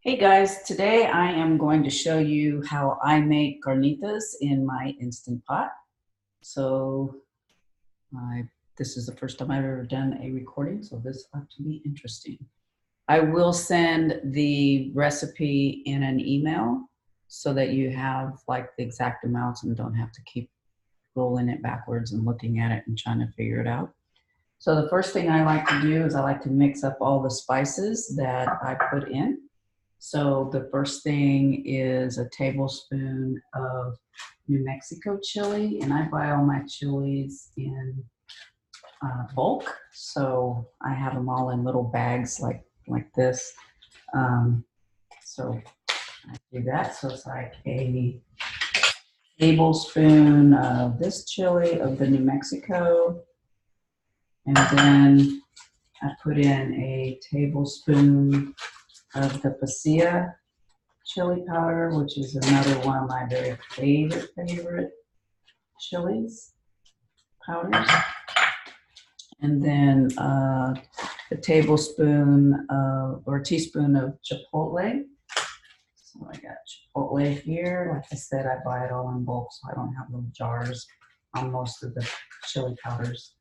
Hey guys, today I am going to show you how I make carnitas in my Instant Pot. So this is the first time I've ever done a recording, so this ought to be interesting. I will send the recipe in an email so that you have like the exact amounts and don't have to keep rolling it backwards and looking at it and trying to figure it out. So the first thing I like to do is I like to mix up all the spices that I put in. So the first thing is a tablespoon of New Mexico chili, and I buy all my chilies in bulk. So I have them all in little bags like this. So I do that. So it's like a tablespoon of this chili of the New Mexico, and then I put in a tablespoon of the pasilla chili powder, which is another one of my very favorite chilies powders. And then a tablespoon or a teaspoon of chipotle. So I got chipotle here. Like I said, I buy it all in bulk, so I don't have little jars on most of the chili powders.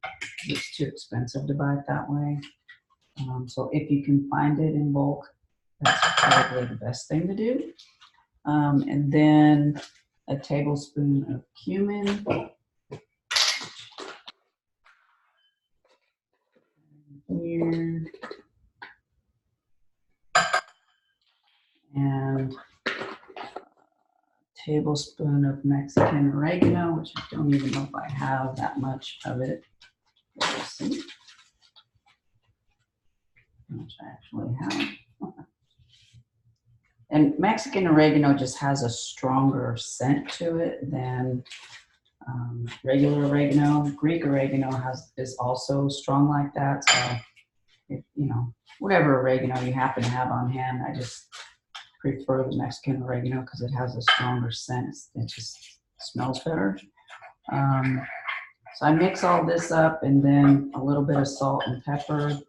It's too expensive to buy it that way. So if you can find it in bulk, that's probably the best thing to do. And then a tablespoon of cumin. Here. And a tablespoon of Mexican oregano, which I don't even know if I have that much of it. We'll see how much I actually have. And Mexican oregano just has a stronger scent to it than regular oregano. Greek oregano is also strong like that. So, if, whatever oregano you happen to have on hand, I just prefer the Mexican oregano because it has a stronger scent. It just smells better. So I mix all this up, and then a little bit of salt and pepper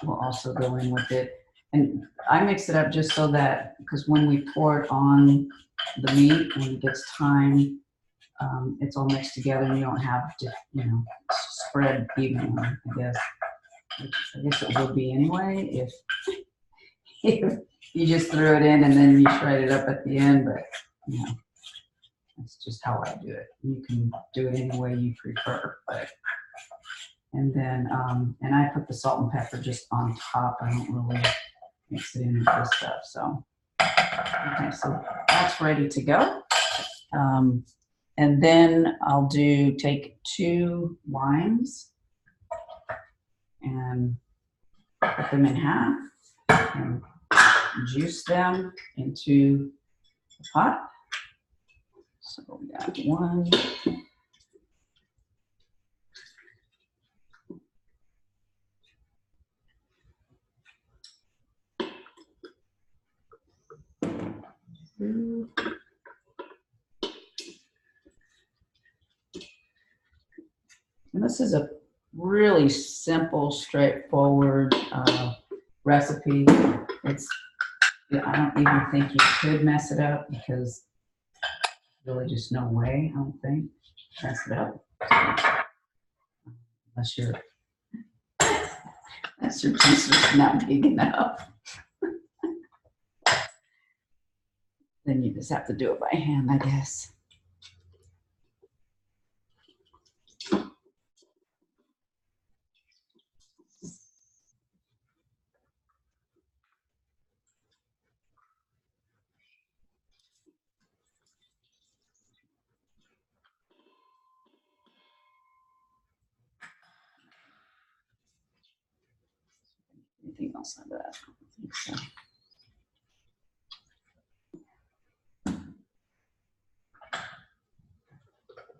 will also go in with it. And I mix it up just so that, because when we pour it on the meat, when it gets time, it's all mixed together and you don't have to, spread evenly, I guess. I guess it would be anyway if you just threw it in and then you shred it up at the end, but that's just how I do it. You can do it any way you prefer, but and then and I put the salt and pepper just on top. I don't really mix it in with this stuff. So okay, so that's ready to go. And then I'll take 2 limes and cut them in half and juice them into the pot. So we got 1. And this is a really simple, straightforward recipe. I don't even think you could mess it up because really just no way, I don't think, mess it up. Unless your piece is not big enough. Then you just have to do it by hand, I guess. Anything else like that? I don't think so.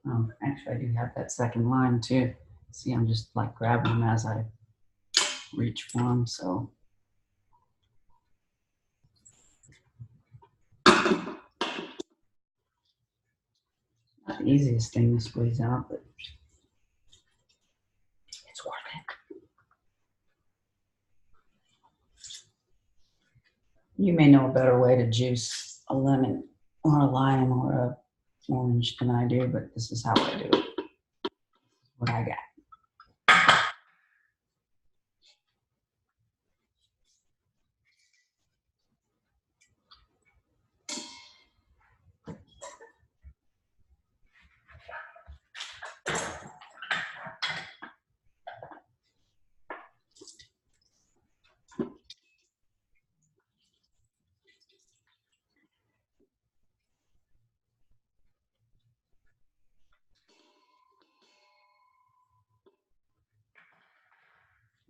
Oh, actually, I do have that second line too. See, I'm just like grabbing them as I reach for them. So not the easiest thing to squeeze out, but it's worth it. You may know a better way to juice a lemon or a lime or a orange than I do, but this is how I do it. What I got.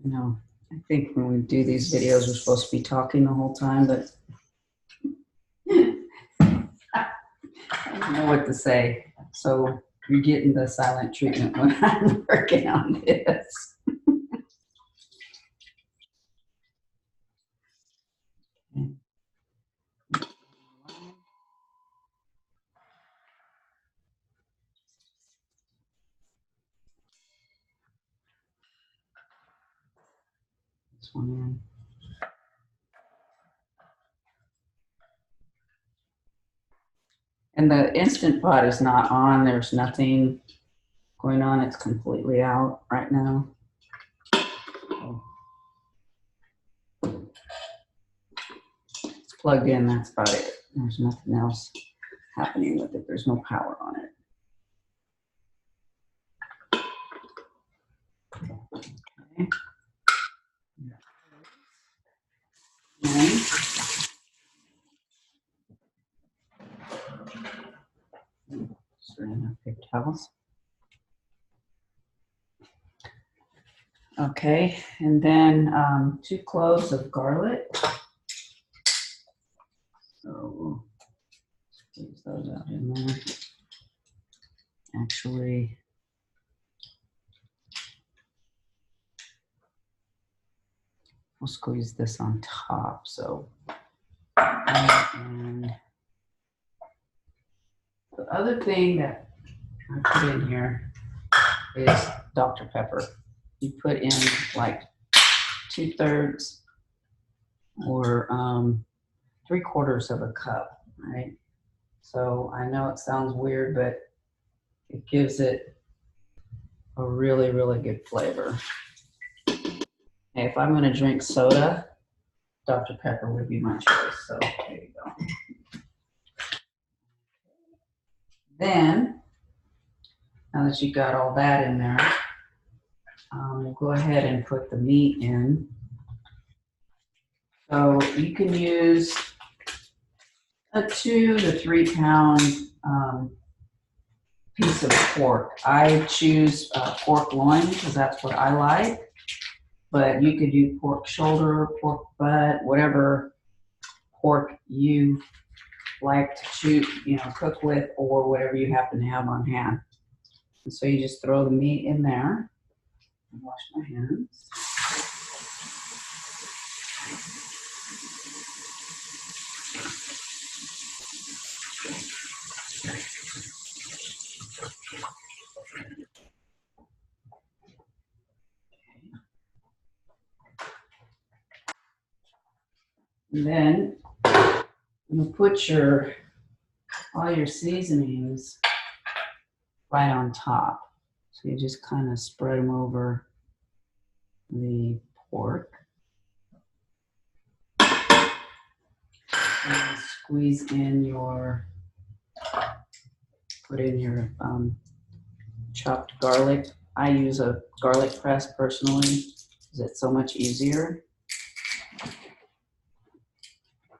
You know, I think when we do these videos, we're supposed to be talking the whole time, but I don't know what to say. So you're getting the silent treatment when I'm working on this. This one in. And the Instant Pot is not on. There's nothing going on. It's completely out right now. It's plugged in. That's about it. There's nothing else happening with it. There's no power on it. Okay. And enough paper towels. Okay, and then 2 cloves of garlic. So squeeze those out in there. Actually, we'll squeeze this on top. So, and the other thing that I put in here is Dr. Pepper. You put in like 2/3 or 3/4 of a cup, right? So I know it sounds weird, but it gives it a really, really good flavor. And if I'm going to drink soda, Dr. Pepper would be my choice. So there you go. Then, now that you got all that in there, we'll go ahead and put the meat in. So you can use a 2 to 3 pound piece of pork. I choose pork loin because that's what I like, but you could do pork shoulder, pork butt, whatever pork you like to chew, cook with, or whatever you happen to have on hand. And so you just throw the meat in there. Wash my hands. And then you put all your seasonings right on top. So you just kind of spread them over the pork. And squeeze in put in your chopped garlic. I use a garlic press personally because it's so much easier.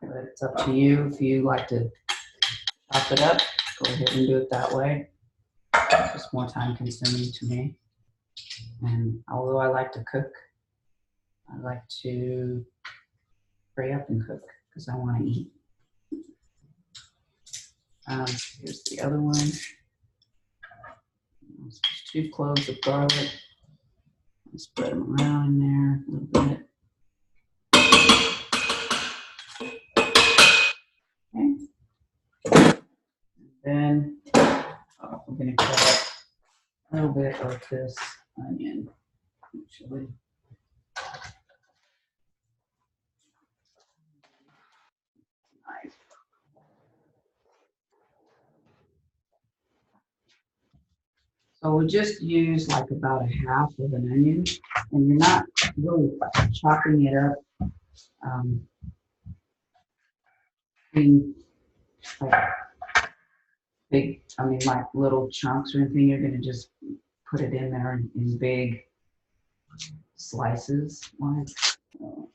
But it's up to you. If you like to chop it up, go ahead and do it that way. It's just more time consuming to me. And although I like to cook, I like to hurry up and cook because I want to eat. Here's the other one. 2 cloves of garlic. Spread them around in there a little bit. Okay. Then we're going to cut a little bit of this onion, actually. So we'll just use like about a half of an onion, and you're not really chopping it up in like big, I mean like little chunks or anything. You're gonna just put it in there in big slices. Like, so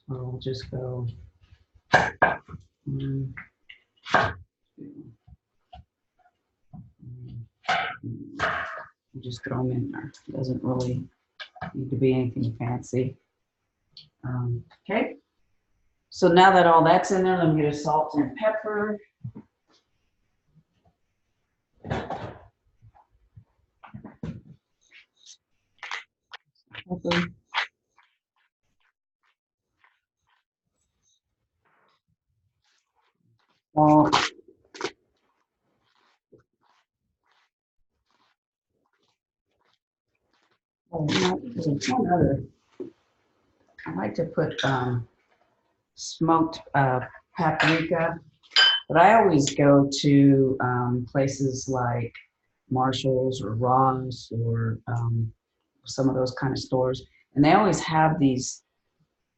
we'll just go one, two, just throw them in there. It doesn't really need to be anything fancy. Okay. So now that all that's in there, let me get a salt and pepper. Pepper. Salt. Oh, there's one other. I like to put smoked paprika, but I always go to places like Marshall's or Ross or some of those kind of stores, and they always have these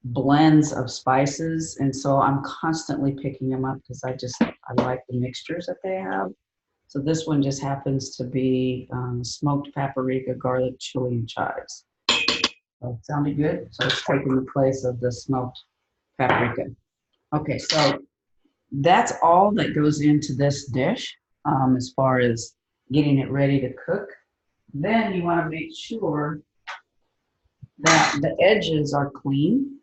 blends of spices, and so I'm constantly picking them up because I like the mixtures that they have. So this one just happens to be smoked paprika, garlic, chili, and chives. So it sounded good. So it's taking the place of the smoked paprika. Okay, so that's all that goes into this dish as far as getting it ready to cook. Then you want to make sure that the edges are clean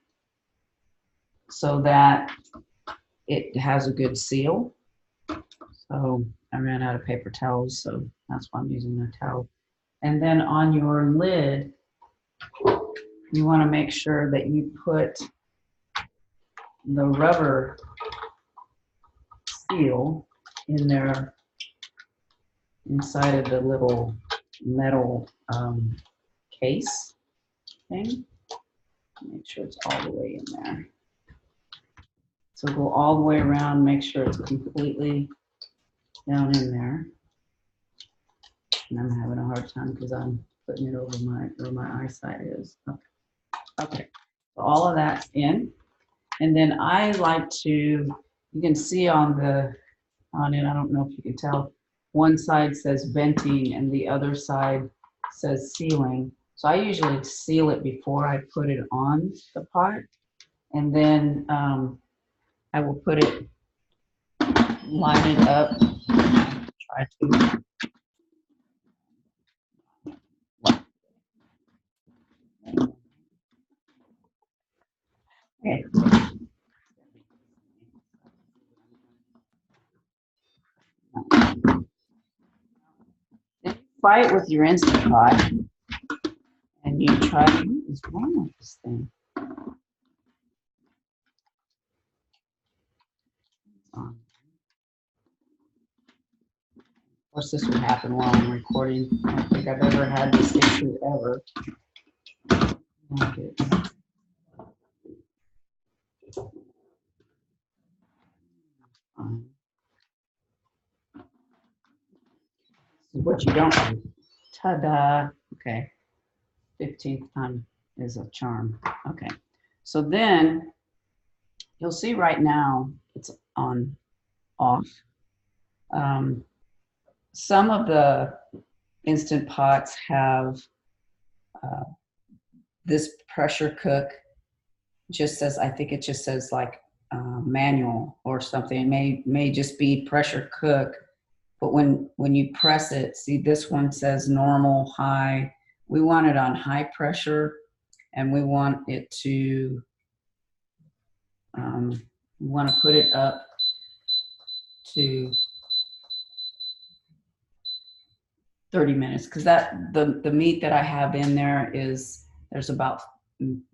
so that it has a good seal. So I ran out of paper towels, so that's why I'm using a towel. And then on your lid, you want to make sure that you put the rubber seal in there inside of the little metal case thing. Make sure it's all the way in there. So go all the way around, make sure it's completely down in there. And I'm having a hard time because I'm putting it over where my eyesight is. Okay. Okay. So all of that's in. And then I like to, you can see on it, I don't know if you can tell, one side says venting and the other side says sealing. So I usually seal it before I put it on the pot. And then I will put it, line it up, try to. Okay. Then fight with your Instant Pot and you try, what is wrong with this thing? Of course, this would happen while I'm recording. I don't think I've ever had this issue ever. Okay. What you don't do. Ta-da. Okay. 15th time is a charm. Okay. So then you'll see right now it's on off. Some of the Instant Pots have this pressure cook just says, I think it just says like manual or something. It may just be pressure cook, but when you press it, see this one says normal, high. We want it on high pressure, and we want it to, we want to put it up to 30 minutes because the meat that I have in there there's about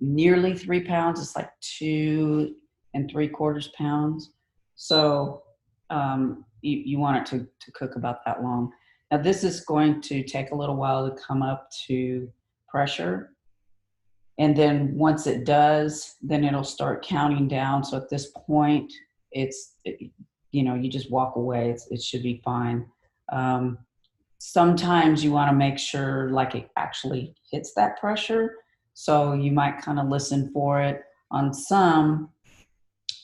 nearly 3 pounds. It's like 2 3/4 pounds. So you want it to cook about that long. Now this is going to take a little while to come up to pressure. And then once it does, then it'll start counting down. So at this point, you just walk away. It should be fine. Um, Sometimes you want to make sure like it actually hits that pressure. So you might kind of listen for it. On some,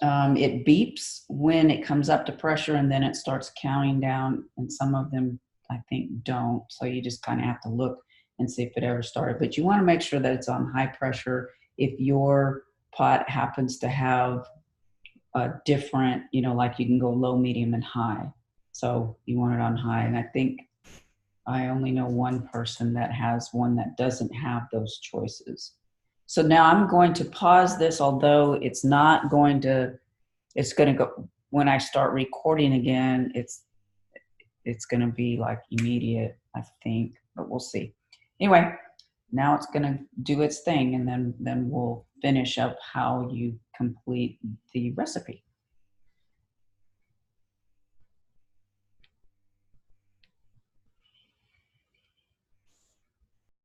it beeps when it comes up to pressure and then it starts counting down. And some of them, I think, don't. So you just kind of have to look and see if it ever started. But you want to make sure that it's on high pressure. If your pot happens to have a different, like you can go low, medium, and high. So you want it on high. And I think I only know one person that has one that doesn't have those choices. So now I'm going to pause this, although it's not going to, it's going to go, when I start recording again, it's going to be like immediate, I think, but we'll see. Anyway, now it's going to do its thing, and then we'll finish up how you complete the recipe.